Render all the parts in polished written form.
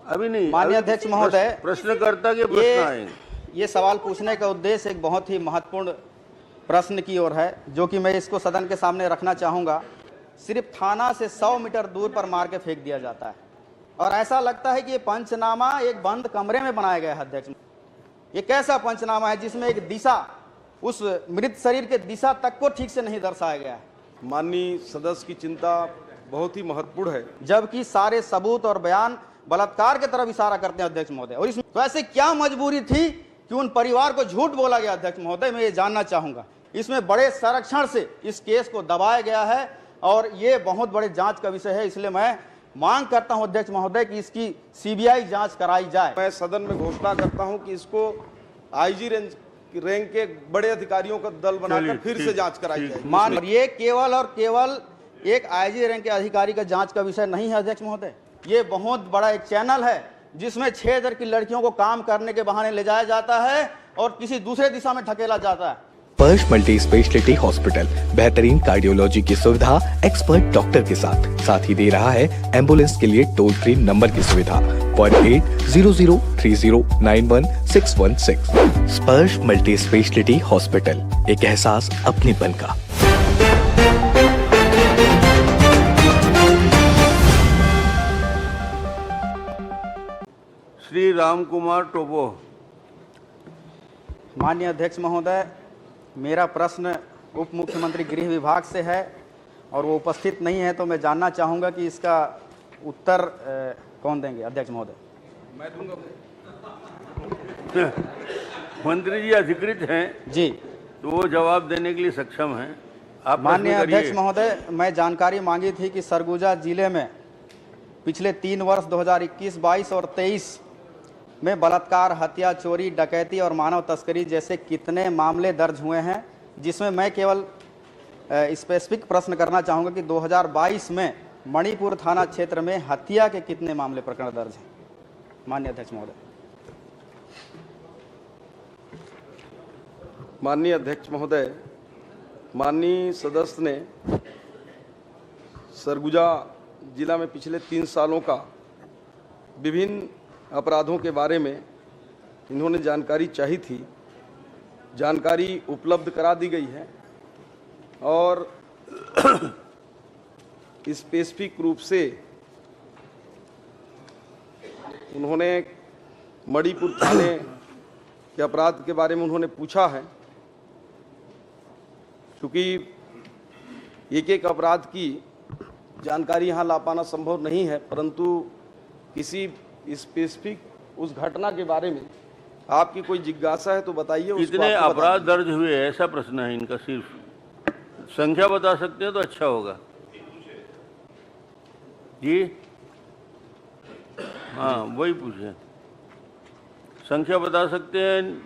अभी नहीं। माननीय अध्यक्ष महोदय, प्रश्नकर्ता के प्रश्न आएंगे। ये सवाल पूछने का उद्देश्य एक बहुत ही महत्वपूर्ण प्रश्न की ओर है, जो कि मैं इसको सदन के सामने रखना चाहूँगा। सिर्फ थाना से 100 मीटर दूर पर मार के फेंक दिया जाता है और ऐसा लगता है कि ये पंचनामा एक बंद कमरे में बनाया गया है। अध्यक्ष, ये कैसा पंचनामा है जिसमें एक दिशा, उस मृत शरीर के दिशा तक को ठीक से नहीं दर्शाया गया है। माननीय सदस्य की चिंता बहुत ही महत्वपूर्ण है, जबकि सारे सबूत और बयान बलात्कार की तरफ इशारा करते हैं अध्यक्ष महोदय। और इसमें तो ऐसे क्या मजबूरी थी कि उन परिवार को झूठ बोला गया? अध्यक्ष महोदय, मैं ये जानना चाहूंगा। इसमें बड़े संरक्षण से इस केस को दबाया गया है और ये बहुत बड़े जांच का विषय है, इसलिए मैं मांग करता हूं अध्यक्ष महोदय कि इसकी सीबीआई जांच कराई जाए। मैं सदन में घोषणा करता हूं कि इसको आईजी रैंक के बड़े अधिकारियों का दल बनाकर फिर से जांच कराई जाए। ये केवल और केवल एक आईजी रैंक के अधिकारी का जांच का विषय नहीं है अध्यक्ष महोदय। ये बहुत बड़ा एक चैनल है जिसमें 6000 की लड़कियों को काम करने के बहाने ले जाया जाता है और किसी दूसरे दिशा में धकेला जाता है। स्पर्श मल्टी स्पेशलिटी हॉस्पिटल बेहतरीन कार्डियोलॉजी की सुविधा एक्सपर्ट डॉक्टर के साथ ही दे रहा है एम्बुलेंस के लिए टोल फ्री नंबर की सुविधा 180030091616। स्पर्श मल्टी स्पेशलिटी हॉस्पिटल, एक एहसास अपनेपन का। श्री राम कुमार टोपो। माननीय अध्यक्ष महोदय, मेरा प्रश्न उप मुख्यमंत्री गृह विभाग से है और वो उपस्थित नहीं है, तो मैं जानना चाहूँगा कि इसका उत्तर कौन देंगे? अध्यक्ष महोदय, मैं दूंगा। मंत्री जी अधिकृत हैं जी, तो वो जवाब देने के लिए सक्षम हैं। आप माननीय अध्यक्ष महोदय, मैं जानकारी मांगी थी कि सरगुजा जिले में पिछले 3 वर्ष 2021, 22 और 23 में बलात्कार, हत्या, चोरी, डकैती और मानव तस्करी जैसे कितने मामले दर्ज हुए हैं, जिसमें मैं केवल स्पेसिफिक प्रश्न करना चाहूँगा कि 2022 में मणिपुर थाना क्षेत्र में हत्या के कितने मामले प्रकरण दर्ज हैं? माननीय अध्यक्ष महोदय। माननीय अध्यक्ष महोदय, माननीय सदस्य ने सरगुजा जिला में पिछले 3 सालों का विभिन्न अपराधों के बारे में इन्होंने जानकारी चाही थी। जानकारी उपलब्ध करा दी गई है और स्पेसिफिक रूप से उन्होंने मणिपुर थाने के अपराध के बारे में उन्होंने पूछा है। क्योंकि एक अपराध की जानकारी यहाँ ला पाना संभव नहीं है, परंतु किसी स्पेसिफिक उस घटना के बारे में आपकी कोई जिज्ञासा है तो बताइए। कितने अपराध दर्ज हुए, ऐसा प्रश्न है इनका। सिर्फ संख्या बता सकते हैं तो अच्छा होगा जी। हाँ, वही पूछे, संख्या बता सकते हैं,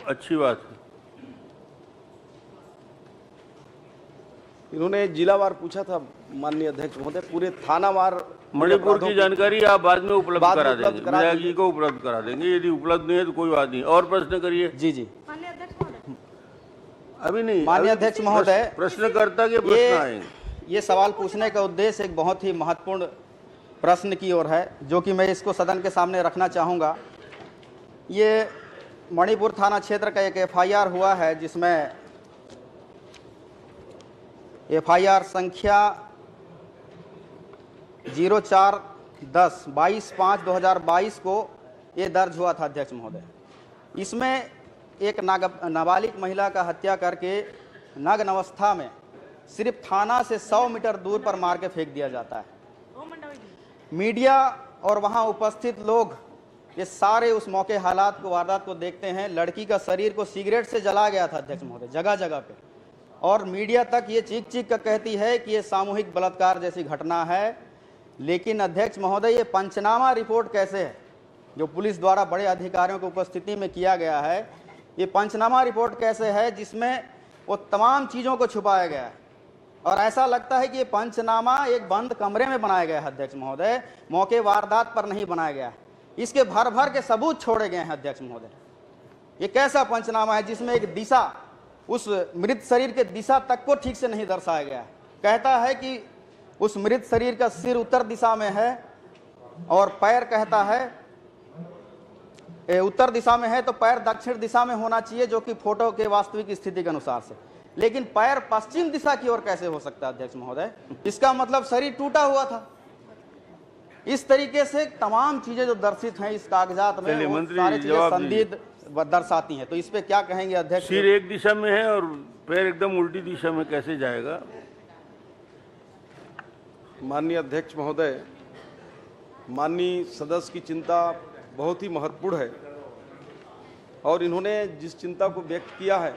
अच्छी बात है। इन्होंने जिलावार पूछा था माननीय अध्यक्ष महोदय, पूरे थानावार मणिपुर की जानकारी आप बाद में उपलब्ध करा देंगे, विधायक जी को उपलब्ध करा देंगे। यदि उपलब्ध नहीं है तो कोई बात नहीं। और प्रश्न करिए। जी, अभी नहीं। माननीय अध्यक्ष महोदय, प्रश्नकर्ता के प्रश्न आएंगे। ये सवाल पूछने का उद्देश्य एक बहुत ही महत्वपूर्ण प्रश्न की ओर है, जो कि मैं इसको सदन के सामने रखना चाहूँगा। ये मणिपुर थाना क्षेत्र का एक FIR हुआ है, जिसमें FIR संख्या 04-10-22/5/2022 को ये दर्ज हुआ था अध्यक्ष महोदय। इसमें एक नाबालिग महिला का हत्या करके नग्न अवस्था में सिर्फ थाना से 100 मीटर दूर पर मार के फेंक दिया जाता है। मीडिया और वहां उपस्थित लोग ये सारे उस मौके हालात को, वारदात को देखते हैं। लड़की का शरीर को सिगरेट से जला गया था अध्यक्ष महोदय, जगह जगह पे, और मीडिया तक ये चीख चीख कर कहती है कि ये सामूहिक बलात्कार जैसी घटना है। लेकिन अध्यक्ष महोदय, ये पंचनामा रिपोर्ट कैसे है, जो पुलिस द्वारा बड़े अधिकारियों की उपस्थिति में किया गया है? ये पंचनामा रिपोर्ट कैसे है जिसमें वो तमाम चीज़ों को छुपाया गया है और ऐसा लगता है कि ये पंचनामा एक बंद कमरे में बनाया गया है अध्यक्ष महोदय, मौके वारदात पर नहीं बनाया गया है। इसके भर भर के सबूत छोड़े गए हैं अध्यक्ष महोदय। ये कैसा पंचनामा है जिसमें एक दिशा, उस मृत शरीर के दिशा तक को ठीक से नहीं दर्शाया गया है? कहता है कि उस मृत शरीर का सिर उत्तर दिशा में है, और पैर कहता है उत्तर दिशा में है तो पैर दक्षिण दिशा में होना चाहिए, जो कि फोटो के वास्तविक स्थिति के अनुसार से। लेकिन पैर पश्चिम दिशा की ओर कैसे हो सकता है अध्यक्ष महोदय? इसका मतलब शरीर टूटा हुआ था। इस तरीके से तमाम चीजें जो दर्शित हैं इस कागजात में, वो सारी चीजें संदिग्ध दर्शाती हैं। तो इस पे क्या कहेंगे अध्यक्ष? सिर एक दिशा में है और पैर एकदम उल्टी दिशा में कैसे जाएगा? माननीय अध्यक्ष महोदय, माननीय सदस्य की चिंता बहुत ही महत्वपूर्ण है और इन्होंने जिस चिंता को व्यक्त किया है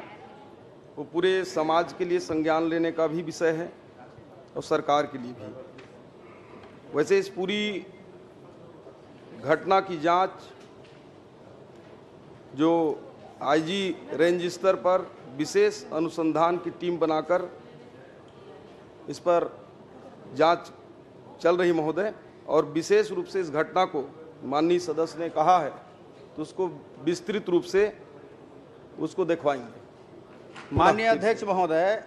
वो पूरे समाज के लिए संज्ञान लेने का भी विषय है और सरकार के लिए भी। वैसे इस पूरी घटना की जांच जो आईजी रेंज स्तर पर विशेष अनुसंधान की टीम बनाकर इस पर जांच चल रही महोदय, और विशेष रूप से इस घटना को माननीय सदस्य ने कहा है तो उसको विस्तृत रूप से उसको दिखवाएंगे। माननीय अध्यक्ष महोदय,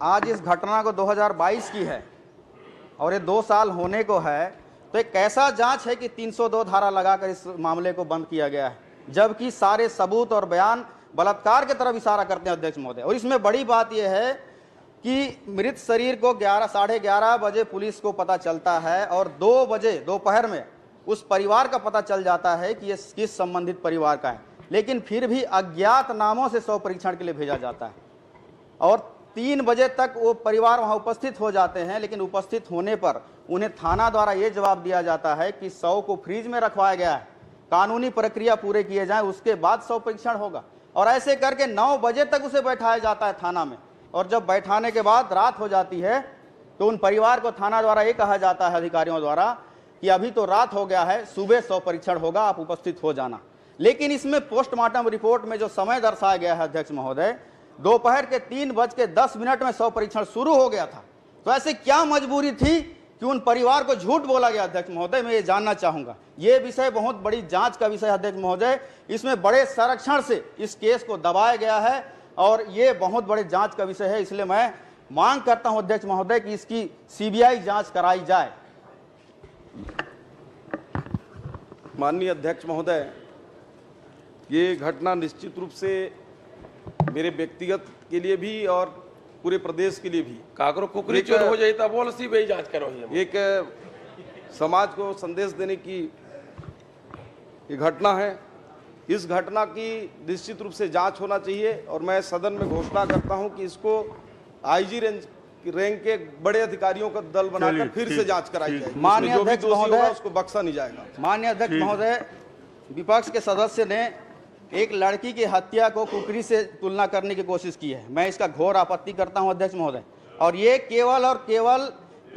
आज इस घटना को 2022 की है और ये 2 साल होने को है, तो एक कैसा जांच है कि 302 धारा लगाकर इस मामले को बंद किया गया है, जबकि सारे सबूत और बयान बलात्कार की तरफ इशारा करते हैं अध्यक्ष महोदय। और इसमें बड़ी बात यह है कि मृत शरीर को 11-11:30 बजे पुलिस को पता चलता है और 2 बजे दोपहर में उस परिवार का पता चल जाता है कि ये किस संबंधित परिवार का है, लेकिन फिर भी अज्ञात नामों से शव परीक्षण के लिए भेजा जाता है और 3 बजे तक वो परिवार वहां उपस्थित हो जाते हैं। लेकिन उपस्थित होने पर उन्हें थाना द्वारा ये जवाब दिया जाता है कि शव को फ्रीज में रखवाया गया है, कानूनी प्रक्रिया पूरे किए जाएं, उसके बाद शव परीक्षण होगा। और ऐसे करके 9 बजे तक उसे बैठाया जाता है थाना में, और जब बैठाने के बाद रात हो जाती है तो उन परिवार को थाना द्वारा ये कहा जाता है अधिकारियों द्वारा कि अभी तो रात हो गया है, सुबह शव परीक्षण होगा, आप उपस्थित हो जाना। लेकिन इसमें पोस्टमार्टम रिपोर्ट में जो समय दर्शाया गया है अध्यक्ष महोदय, दोपहर के 3:10 में शव परीक्षण शुरू हो गया था। तो ऐसे क्या मजबूरी थी कि उन परिवार को झूठ बोला गया अध्यक्ष महोदय? मैं ये जानना चाहूंगा। ये विषय बहुत बड़ी जांच का विषय है अध्यक्ष महोदय, इसमें बड़े संरक्षण से इस केस को दबाया गया है और ये बहुत बड़े जांच का विषय है। इसलिए मैं मांग करता हूं अध्यक्ष महोदय कि इसकी सीबीआई जांच कराई जाए। माननीय अध्यक्ष महोदय, ये घटना निश्चित रूप से मेरे व्यक्तिगत के लिए भी और पूरे प्रदेश के लिए भी काकरो कुकरी चोर हो जाए तब बोल सीबीआई जांच करो। एक समाज को संदेश देने की ये घटना है। इस घटना की निश्चित रूप से जांच होना चाहिए और मैं सदन में घोषणा करता हूं कि इसको आईजी रैंक के बड़े अधिकारियों का दल बनाकर फिर से जांच कराई जाएगी। माननीय अध्यक्ष महोदय, उसको बख्शा नहीं जाएगा। माननीय अध्यक्ष महोदय, विपक्ष के सदस्य ने एक लड़की की हत्या को कुकरी से तुलना करने की कोशिश की है। मैं इसका घोर आपत्ति करता हूं अध्यक्ष महोदय, और ये केवल और केवल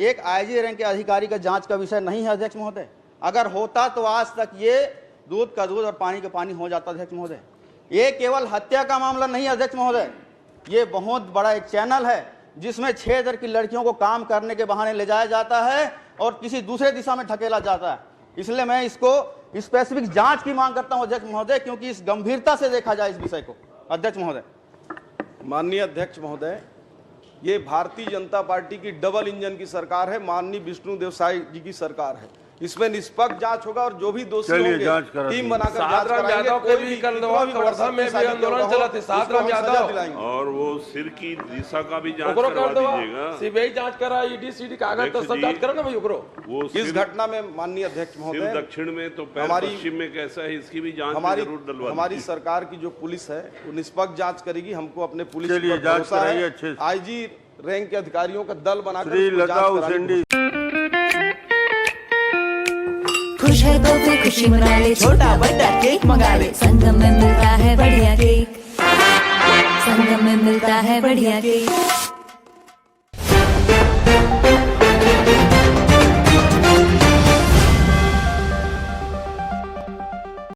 एक आईजी रैंक के अधिकारी का जांच का विषय नहीं है अध्यक्ष महोदय। अगर होता तो आज तक ये दूध का दूध और पानी का पानी हो जाता अध्यक्ष महोदय। ये केवल हत्या का मामला नहीं अध्यक्ष महोदय, ये बहुत बड़ा एक चैनल है जिसमें 6 दर की लड़कियों को काम करने के बहाने ले जाया जाता है और किसी दूसरे दिशा में ढकेला जाता है। इसलिए मैं इसको स्पेसिफिक जांच की मांग करता हूं अध्यक्ष महोदय, क्योंकि इस गंभीरता से देखा जाए इस विषय को अध्यक्ष महोदय। माननीय अध्यक्ष महोदय, ये भारतीय जनता पार्टी की डबल इंजन की सरकार है, माननीय विष्णुदेव साय जी की सरकार है। इसमें निष्पक्ष जांच होगा और जो भी दोषी होंगे टीम बनाकर जांच कराएंगे। कोई भी वर्धा में भी आंदोलन चला थे, सातराम यादव, और वो सिर की दिशा का भी जांच करवा दीजिएगा। सीबीआई जांच करा, ईडी सीडी कागज तो सब जांच करो ना भाई। ओकरो वो इस घटना में माननीय अध्यक्ष महोदय, दक्षिण में तो पश्चिम में कैसा है इसकी भी जांच जरूर डलवा। हमारी सरकार की जो पुलिस है वो निष्पक्ष जांच करेगी। हमको अपने पुलिस पर जांच भरोसा कराइए है। अच्छे से। आईजी रैंक के अधिकारियों का दल बनाकर खुश है तो फिर खुशी मना ले, छोटा बड़ा केक मंगा ले, संगम में मिलता है बढ़िया केक, संगम में मिलता है बढ़िया केक।